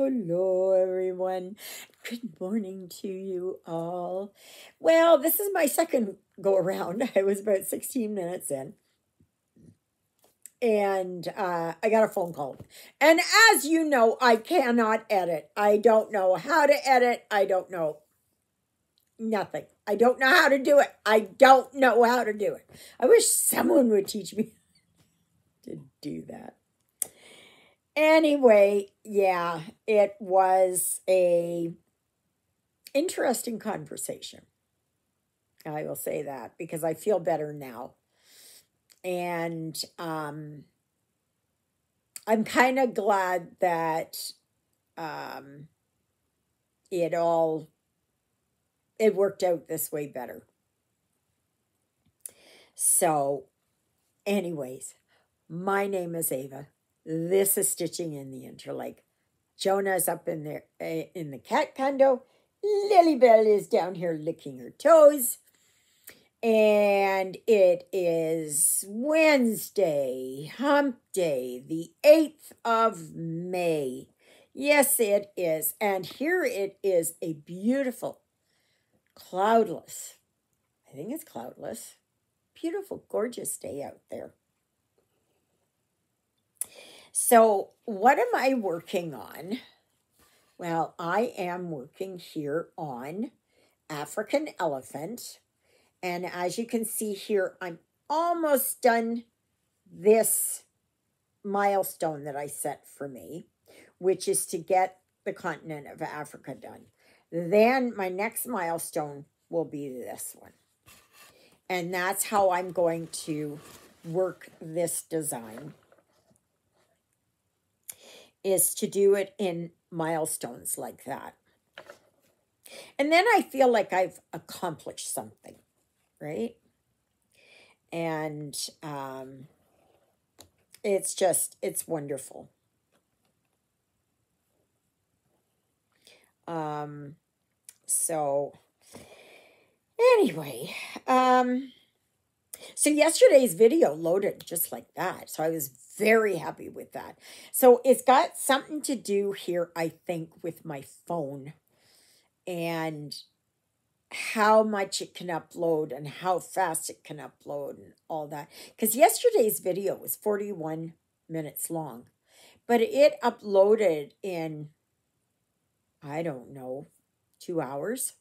Hello, everyone. Good morning to you all. Well, this is my second go around. I was about 16 minutes in, and I got a phone call. And as you know, I cannot edit. I don't know how to edit. I don't know nothing. I don't know how to do it. I don't know how to do it. I wish someone would teach me to do that. Anyway, yeah, it was a interesting conversation. I will say that because I feel better now. And I'm kind of glad that um, it worked out this way better. So, anyways, my name is Ava. This is Stitching in the Interlake. Jonah's up in there in the cat condo. Lilybell is down here licking her toes. And it is Wednesday, hump day, the 8th of May. Yes, it is. And here it is, a beautiful, cloudless, I think it's cloudless, beautiful, gorgeous day out there. So what am I working on? Well, I am working here on African elephant. And as you can see here, I'm almost done this milestone that I set for me, which is to get the continent of Africa done. Then my next milestone will be this one. And that's how I'm going to work this design, is to do it in milestones like that. And then I feel like I've accomplished something. Right? And it's wonderful. So anyway, so yesterday's video loaded just like that. So I was very happy with that. So it's got something to do here, I think, with my phone and how much it can upload and how fast it can upload and all that. Because yesterday's video was 41 minutes long, but it uploaded in, I don't know, 2 hours,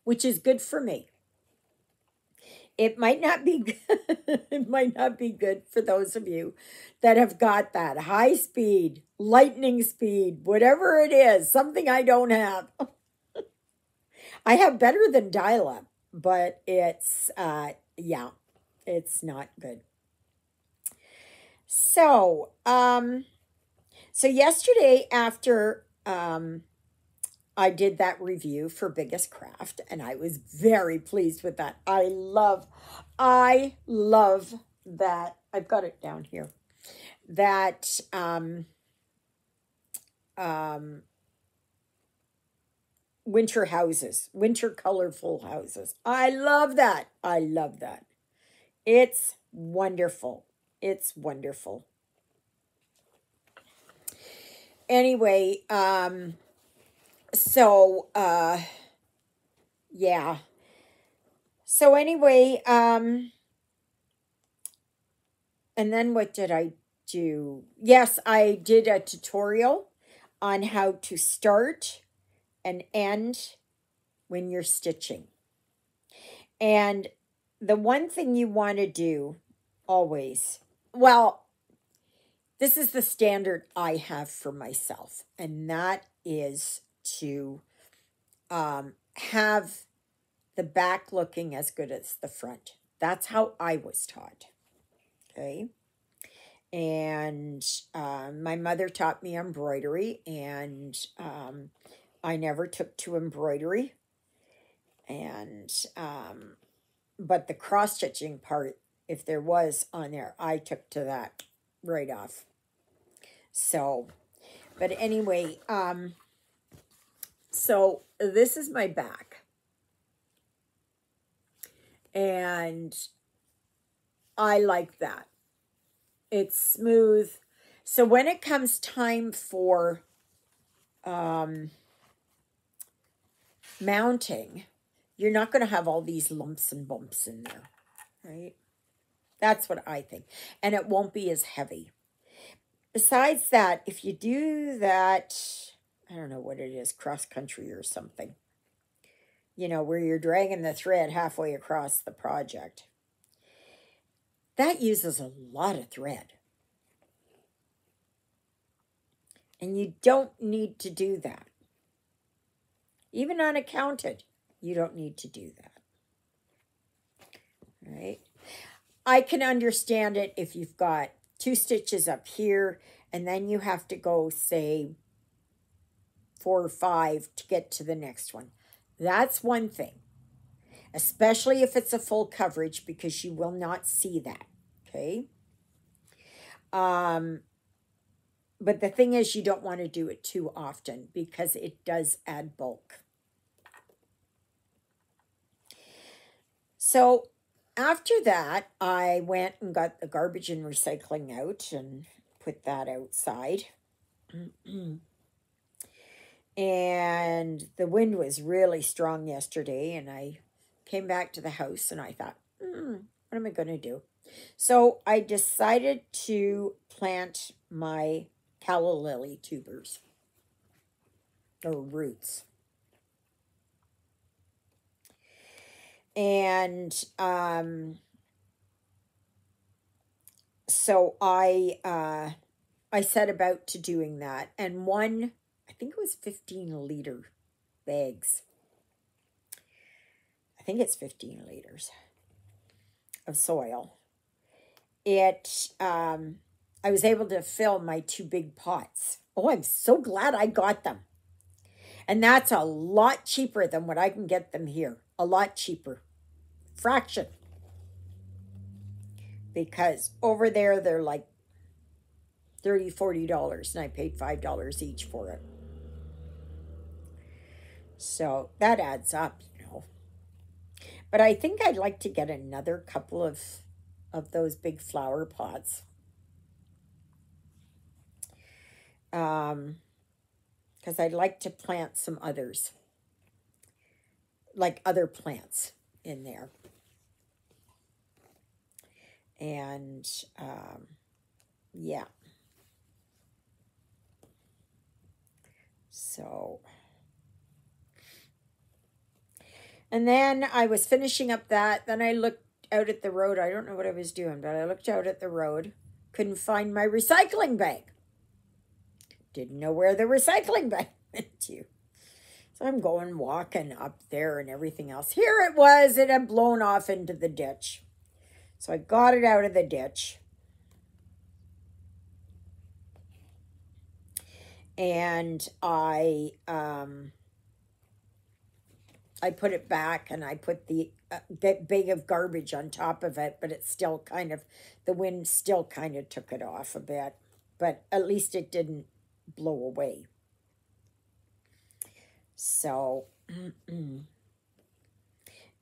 which is good for me. It might not be good. It might not be good for those of you that have got that high speed, lightning speed, whatever it is, something I don't have. I have better than dial-up, but it's, yeah, it's not good. So, so yesterday after I did that review for Biggest Craft, and I was very pleased with that. I love that. I've got it down here. That, winter houses, winter colorful houses. I love that. I love that. It's wonderful. It's wonderful. Anyway, so yeah. So anyway, and then what did I do? Yes, I did a tutorial on how to start and end when you're stitching. And the one thing you want to do always, well, this is the standard I have for myself, and that is to have the back looking as good as the front. That's how I was taught. Okay. And my mother taught me embroidery, and I never took to embroidery. And but the cross-stitching part, if there was on there, I took to that right off. So, but anyway, so this is my back. And I like that. It's smooth. So when it comes time for mounting, you're not going to have all these lumps and bumps in there, right? That's what I think. And it won't be as heavy. Besides that, if you do that, I don't know what it is, cross country or something, you know, where you're dragging the thread halfway across the project, that uses a lot of thread. And you don't need to do that. Even unaccounted, you don't need to do that. All right? I can understand it if you've got 2 stitches up here, and then you have to go, say, 4 or 5 to get to the next one. That's one thing, especially if it's a full coverage, because you will not see that, okay? But the thing is, you don't want to do it too often because it does add bulk. So after that, I went and got the garbage and recycling out and put that outside. And the wind was really strong yesterday, and I came back to the house and I thought, what am I going to do? So I decided to plant my calla lily tubers, or roots. And so I set about to doing that, and one, I think it was 15-liter bags. I think it's 15 liters of soil. I was able to fill my 2 big pots. Oh, I'm so glad I got them. And that's a lot cheaper than what I can get them here. A lot cheaper. Fraction. Because over there, they're like $30, $40, and I paid $5 each for it. So that adds up, you know. But I think I'd like to get another couple of those big flower pots. Because I'd like to plant some others, like other plants in there. And yeah. So, and then I was finishing up that. Then I looked out at the road. I don't know what I was doing, but I looked out at the road. Couldn't find my recycling bag. Didn't know where the recycling bag went to. So I'm going walking up there and everything else. Here it was. It had blown off into the ditch. So I got it out of the ditch. And I put it back, and I put the bag of garbage on top of it, but it's still kind of, the wind still kind of took it off a bit, but at least it didn't blow away. So, and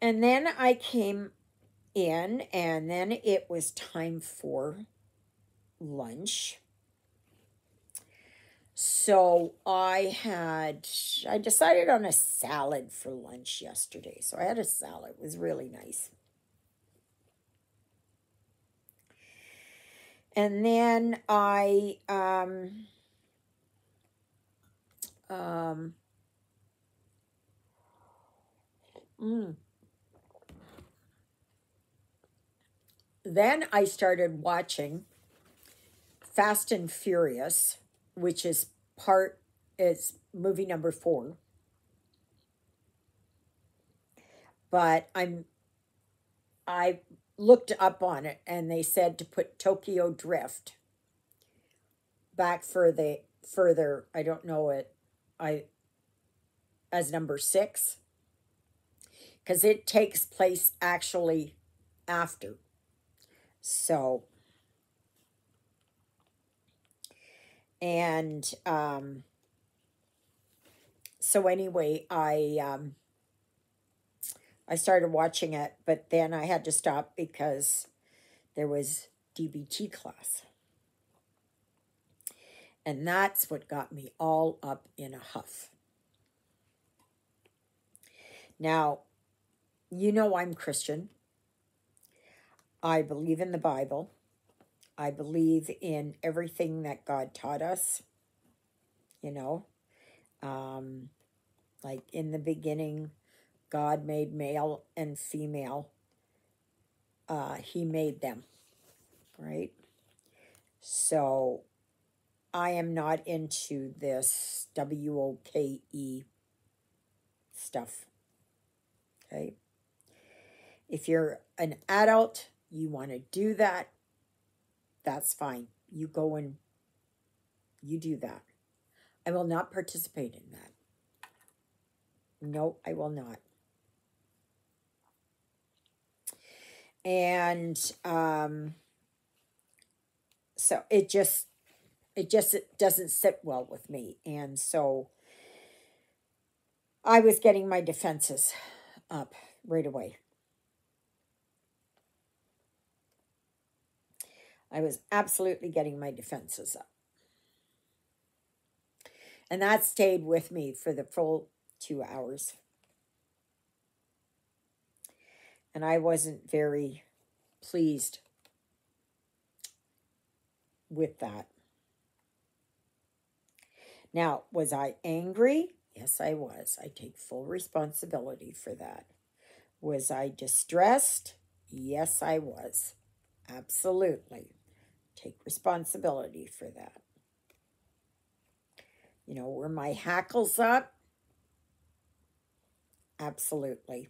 then I came in, and then it was time for lunch. So I decided on a salad for lunch yesterday. So I had a salad. It was really nice. And then then I started watching Fast and Furious, which is movie number 4. But I looked up on it, and they said to put Tokyo Drift back further, I don't know it, as number 6, because it takes place actually after. So, and so anyway, I started watching it, but then I had to stop because there was DBT class. And that's what got me all up in a huff. Now, you know I'm Christian. I believe in the Bible. I believe in everything that God taught us, you know. Like in the beginning, God made male and female. He made them, right? So I am not into this WOKE stuff, okay? If you're an adult, you want to do that, that's fine. You go and you do that. I will not participate in that. No, I will not. And so it doesn't sit well with me. And so I was getting my defenses up right away. I was absolutely getting my defenses up. And that stayed with me for the full 2 hours. And I wasn't very pleased with that. Now, was I angry? Yes, I was. I take full responsibility for that. Was I distressed? Yes, I was. Absolutely. Take responsibility for that. You know, were my hackles up? Absolutely.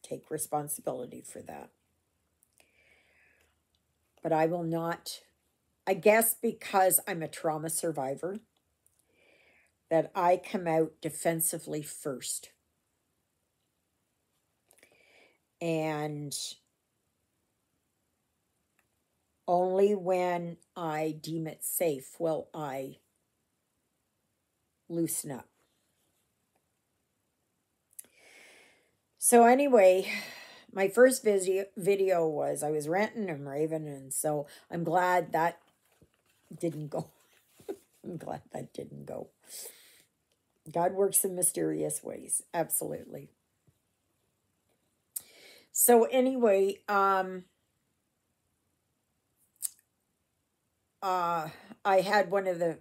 Take responsibility for that. But I will not, I guess because I'm a trauma survivor, that I come out defensively first. And only when I deem it safe will I loosen up. So anyway, my first video was I was ranting and raving, and so I'm glad that didn't go. I'm glad that didn't go. God works in mysterious ways. Absolutely. So anyway, I had one of the,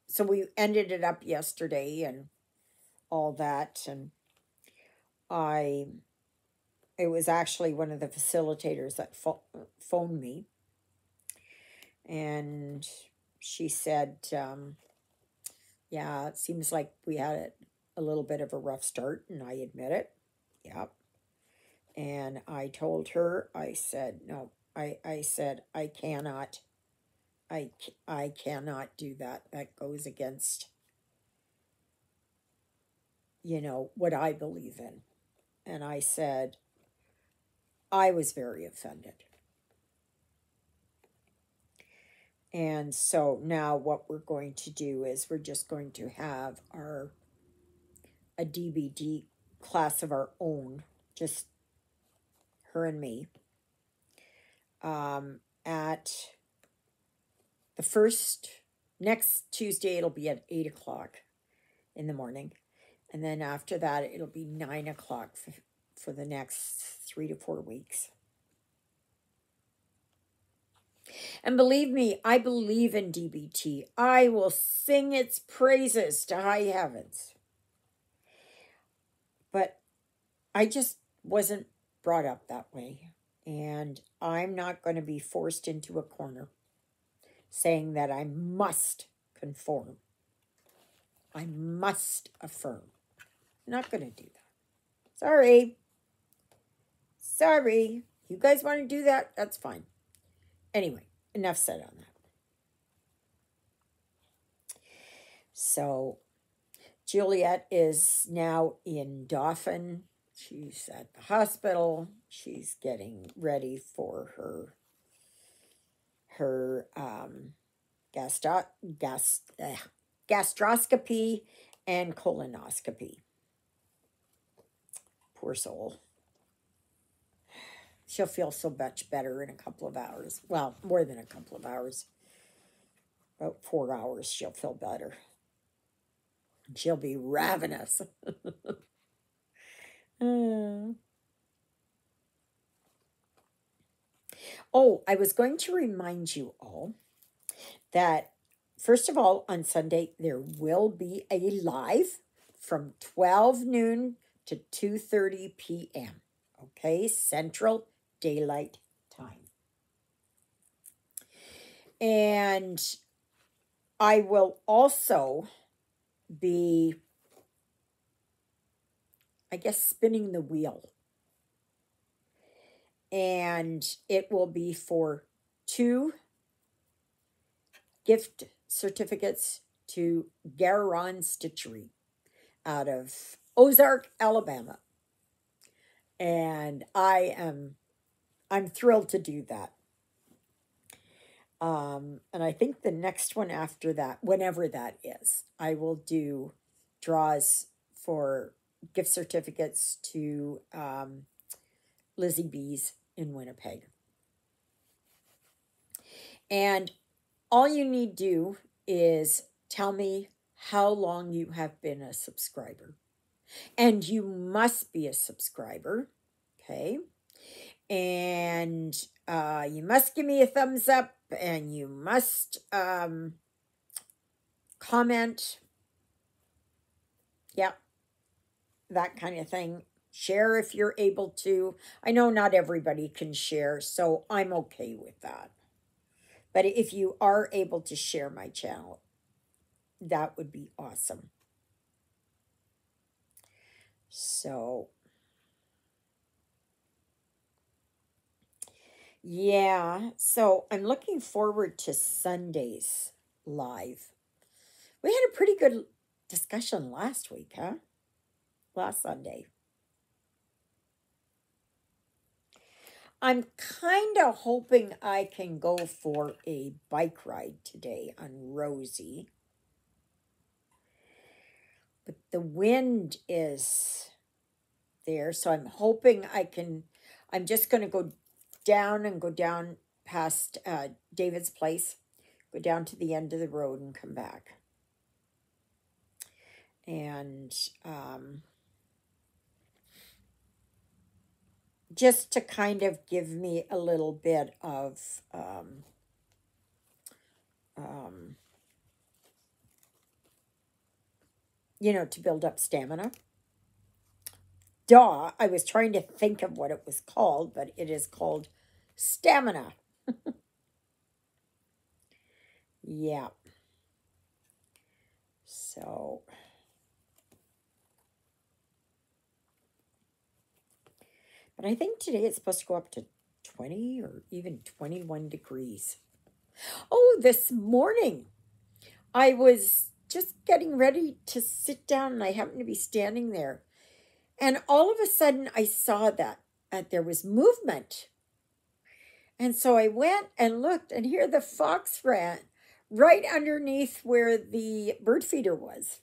so we ended it up yesterday and all that, and it was actually one of the facilitators that phoned me, and she said, yeah, it seems like we had a little bit of a rough start, and I admit it. Yep. And I told her, I said, no, I said, I cannot do that. That goes against, you know, what I believe in. And I said, I was very offended. And so now what we're going to do is we're just going to have a DBD class of our own, just her and me, at the next Tuesday. It'll be at 8 o'clock in the morning. And then after that, it'll be 9 o'clock for the next 3 to 4 weeks. And believe me, I believe in DBT. I will sing its praises to high heavens. But I just wasn't brought up that way. And I'm not going to be forced into a corner saying that I must conform. I must affirm. I'm not going to do that. Sorry. Sorry. You guys want to do that? That's fine. Anyway, enough said on that. So, Juliet is now in Dauphin. She's at the hospital. She's getting ready for her gastroscopy and colonoscopy. Poor soul. She'll feel so much better in a couple of hours. Well, more than a couple of hours. About 4 hours, she'll feel better. She'll be ravenous. Uh, Oh, I was going to remind you all that, first of all, on Sunday, there will be a live from 12 noon to 2:30 p.m. Okay, Central Daylight Time. And I will also be, I guess, spinning the wheel. And it will be for 2 gift certificates to Garon Stitchery out of Ozark, Alabama. And I'm thrilled to do that. And I think the next one after that, whenever that is, I will do draws for gift certificates to Lizzie B's in Winnipeg. And all you need to do is tell me how long you have been a subscriber. And you must be a subscriber, okay? And you must give me a thumbs up, and you must comment. Yeah, that kind of thing. Share if you're able to. I know not everybody can share, so I'm okay with that. But if you are able to share my channel, that would be awesome. So, yeah. So I'm looking forward to Sunday's live. We had a pretty good discussion last week, huh? Last Sunday. I'm kind of hoping I can go for a bike ride today on Rosie. But the wind is there, so I'm hoping I can. I'm just going to go down past David's place, go down to the end of the road and come back. And just to kind of give me a little bit of to build up stamina. Duh, I was trying to think of what it was called, but it is called stamina. Yeah. So, but I think today it's supposed to go up to 20 or even 21 degrees. Oh, this morning I was just getting ready to sit down and I happened to be standing there. And all of a sudden I saw that there was movement. And so I went and looked, and here the fox ran right underneath where the bird feeder was.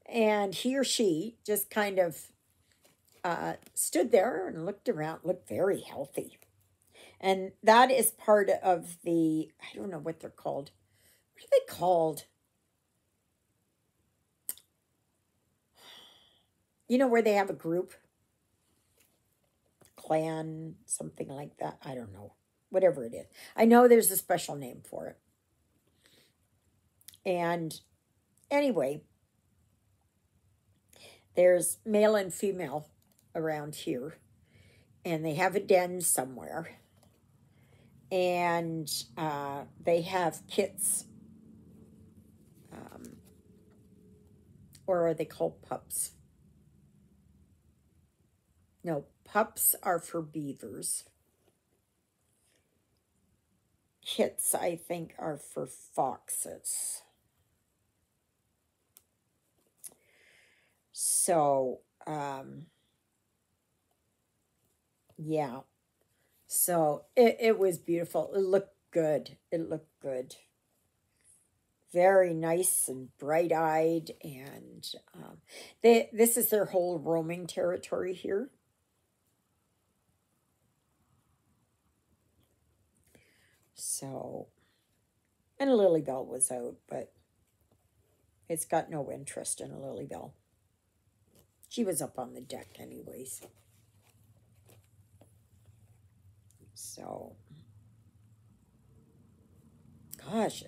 And he or she just kind of stood there and looked around, looked very healthy. And that is part of the, I don't know what they're called. What are they called? You know, where they have a group? Clan, something like that. I don't know. Whatever it is. I know there's a special name for it. And anyway, there's male and female around here. And they have a den somewhere. And they have kits. Or are they called pups? No, pups are for beavers. Kits, I think, are for foxes. So, yeah. So it was beautiful. It looked good. It looked good. Very nice and bright-eyed. And this is their whole roaming territory here. So, And Lilybell was out, but it's got no interest in a Lilybell. She was up on the deck anyways. So, gosh.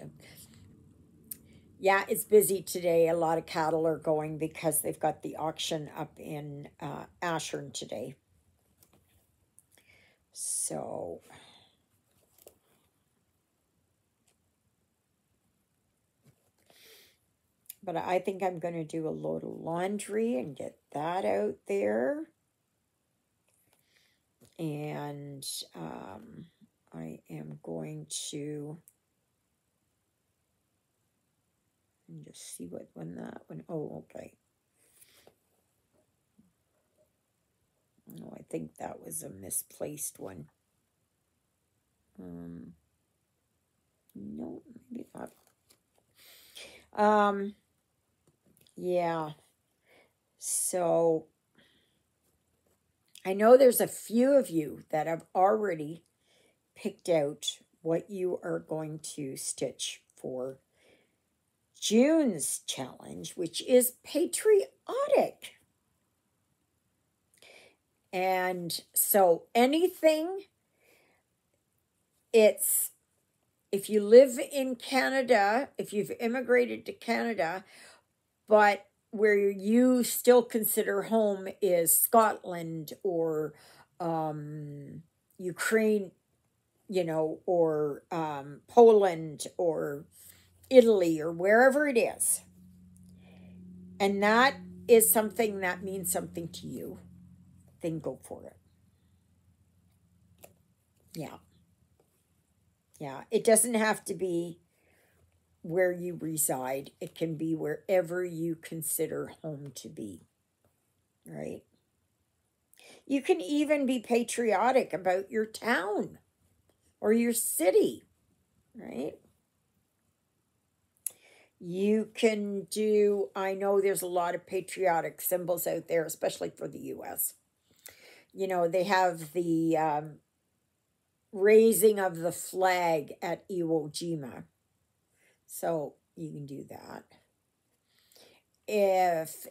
Yeah, it's busy today. A lot of cattle are going because they've got the auction up in Ashern today. So, but I think I'm going to do a load of laundry and get that out there. And I am going to just see what when that one. Oh, okay. No, I think that was a misplaced one. No, maybe not. Yeah. So I know there's a few of you that have already picked out what you are going to stitch for June's challenge, which is patriotic. And so anything, it's, if you live in Canada, if you've immigrated to Canada, but where you still consider home is Scotland or Ukraine, or Poland or Italy or wherever it is, and that is something that means something to you, then go for it. Yeah. Yeah. It doesn't have to be where you reside. It can be wherever you consider home to be. Right? You can even be patriotic about your town or your city. Right? You can do, I know there's a lot of patriotic symbols out there, especially for the U.S. They have the raising of the flag at Iwo Jima. So you can do that. If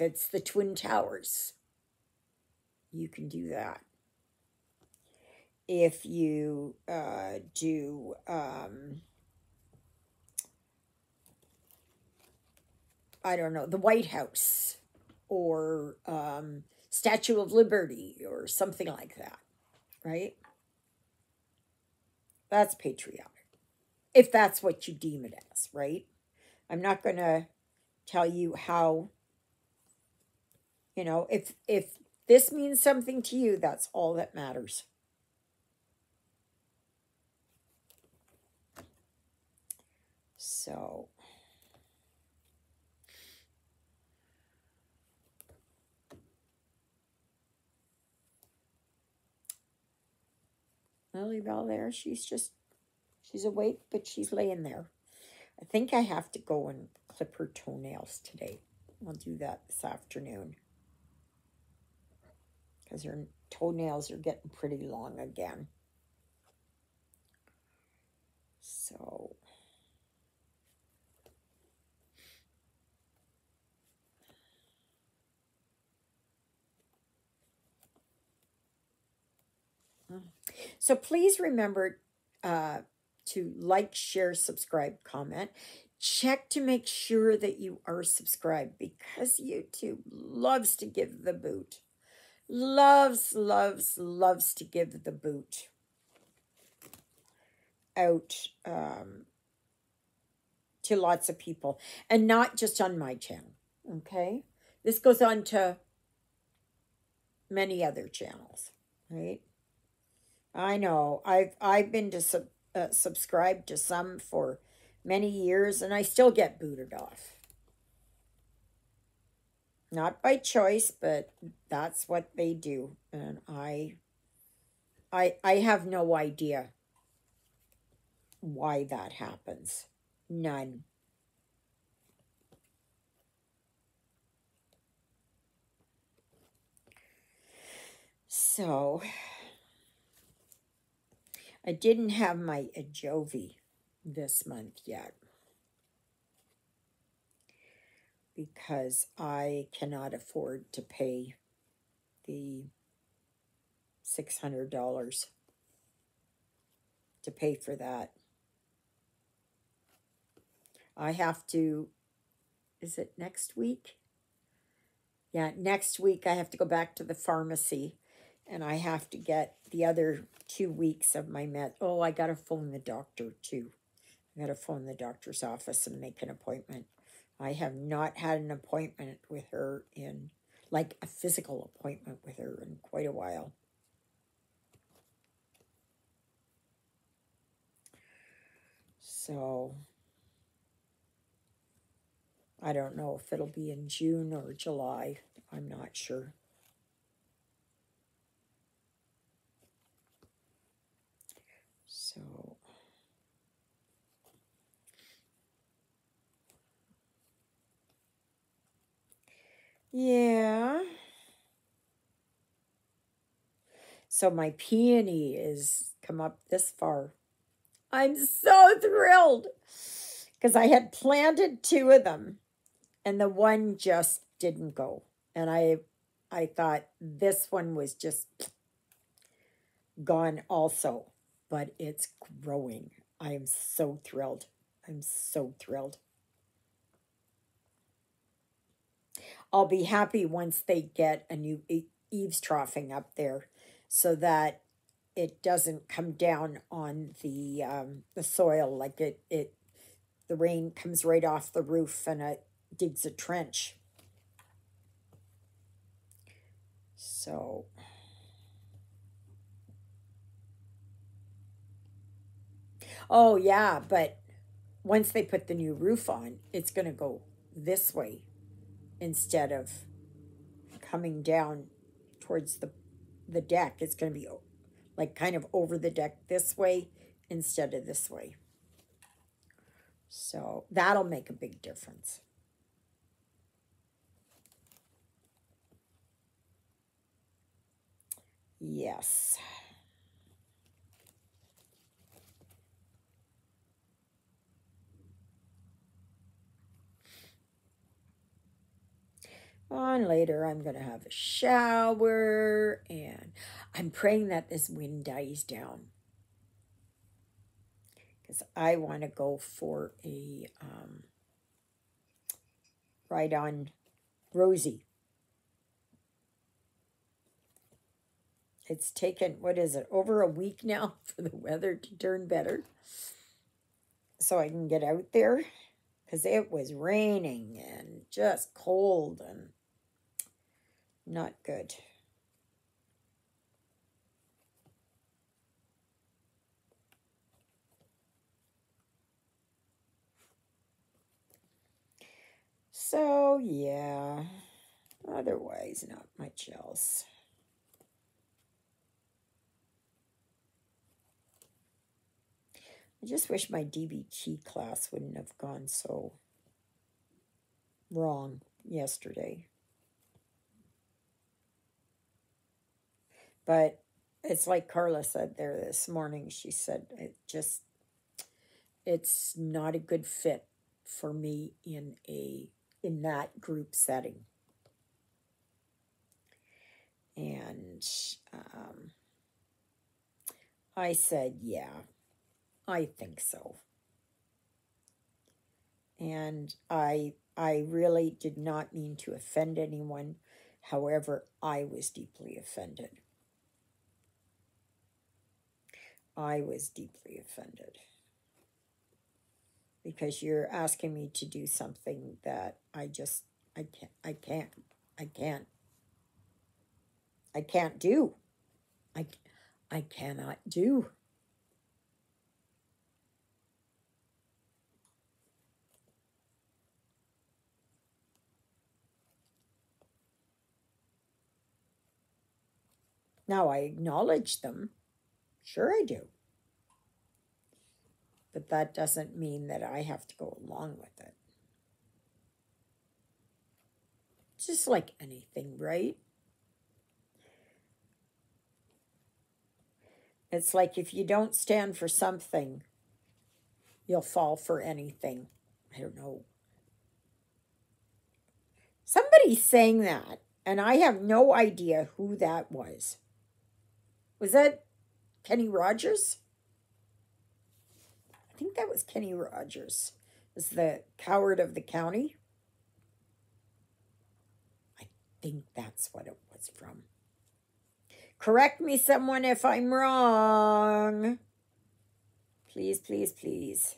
it's the Twin Towers, you can do that. If you do I don't know, the White House or Statue of Liberty or something like that, right? That's patriotic. If that's what you deem it as, right? I'm not going to tell you how, if this means something to you, that's all that matters. So, Lilybell there, she's awake, but she's laying there. I think I have to go and clip her toenails today. I'll do that this afternoon. Because her toenails are getting pretty long again. So, please remember to like, share, subscribe, comment. Check to make sure that you are subscribed because YouTube loves to give the boot. Loves, loves, loves to give the boot out to lots of people. And not just on my channel, okay? This goes on to many other channels, right? I know. I've been to subscribed to some for many years, and I still get booted off. Not by choice, but that's what they do, and I have no idea why that happens. None. So, I didn't have my Ajovi this month yet because I cannot afford to pay the $600 to pay for that. I have to, is it next week? Yeah, next week I have to go back to the pharmacy and I have to get the other 2 weeks of my med. Oh, I got to phone the doctor too. I got to phone the doctor's office and make an appointment. I have not had an appointment with her in, like a physical appointment with her in quite a while. So I don't know if it'll be in June or July. I'm not sure. So yeah. So my peony is come up this far. I'm so thrilled because I had planted 2 of them and the one just didn't go. And I thought this one was just gone also, but it's growing. I am so thrilled. I'm so thrilled. I'll be happy once they get a new eaves troughing up there so that it doesn't come down on the soil like the rain comes right off the roof and it digs a trench. So oh yeah, but once they put the new roof on, it's going to go this way instead of coming down towards the deck. It's going to be like kind of over the deck this way instead of this way. So that'll make a big difference. Yes. On later, I'm going to have a shower and I'm praying that this wind dies down because I want to go for a ride on Rosie. It's taken, what is it, over a week now for the weather to turn better so I can get out there because it was raining and just cold and not good. So, yeah, otherwise, not much else. I just wish my DBT class wouldn't have gone so wrong yesterday. But it's like Carla said there this morning. She said it's not a good fit for me in that group setting. And I said, yeah, I think so. And I really did not mean to offend anyone. However, I was deeply offended. I was deeply offended. Because you're asking me to do something that I can't do. I cannot do. Now I acknowledge them. Sure I do. But that doesn't mean that I have to go along with it. Just like anything, right? It's like if you don't stand for something, you'll fall for anything. I don't know. Somebody's saying that, and I have no idea who that was. Was that Kenny Rogers? I think that was Kenny Rogers. Was the coward of the county? I think that's what it was from. Correct me, someone, if I'm wrong. Please, please, please.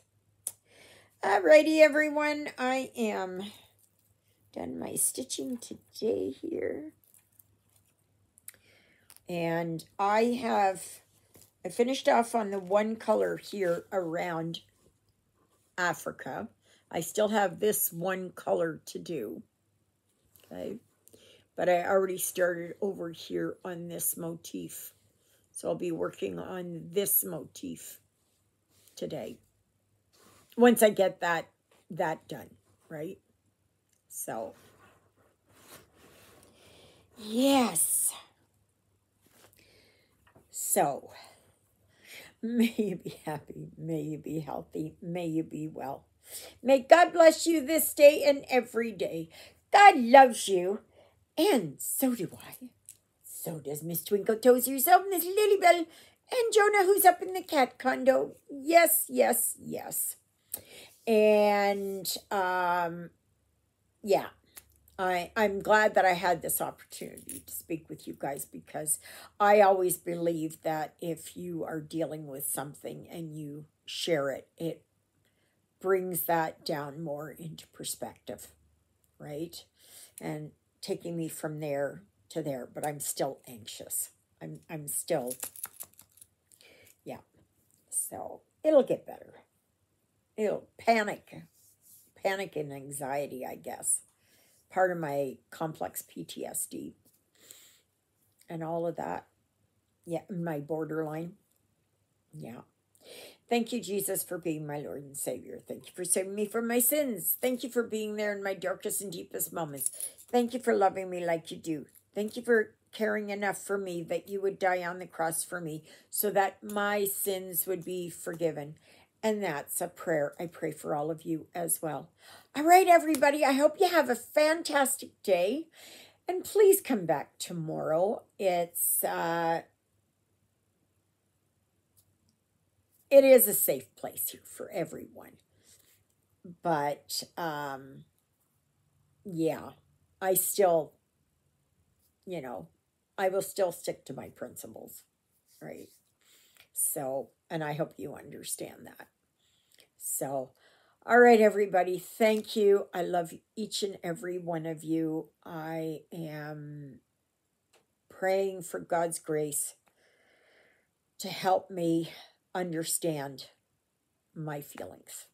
Alrighty, everyone. I am done my stitching today here. And I finished off on the one color here around Africa. I still have this one color to do. Okay. But I already started over here on this motif. So I'll be working on this motif today. Once I get that done, right? So, yes. So, may you be happy, may you be healthy, may you be well. May God bless you this day and every day. God loves you. And so do I. So does Miss Twinkle Toes herself, Miss Lilybell, and Jonah, who's up in the cat condo. Yes, yes, yes. And, yeah, I'm glad that I had this opportunity to speak with you guys, because I always believe that if you are dealing with something and you share it, it brings that down more into perspective, right? And taking me from there to there, but I'm still anxious. I'm still, yeah. So it'll get better. It'll panic and anxiety, I guess. Part of my complex PTSD and all of that. Yeah, my borderline. Yeah. Thank you, Jesus, for being my Lord and Savior. Thank you for saving me from my sins. Thank you for being there in my darkest and deepest moments. Thank you for loving me like you do. Thank you for caring enough for me that you would die on the cross for me so that my sins would be forgiven. And that's a prayer I pray for all of you as well. All right, everybody, I hope you have a fantastic day. And please come back tomorrow. It is a safe place here for everyone. But, yeah, I still, I will still stick to my principles, right? So, and I hope you understand that. So, all right, everybody, thank you. I love each and every one of you. I am praying for God's grace to help me understand my feelings.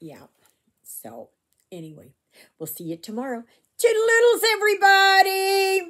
Yeah. So, anyway, we'll see you tomorrow. Toodaloodles, everybody!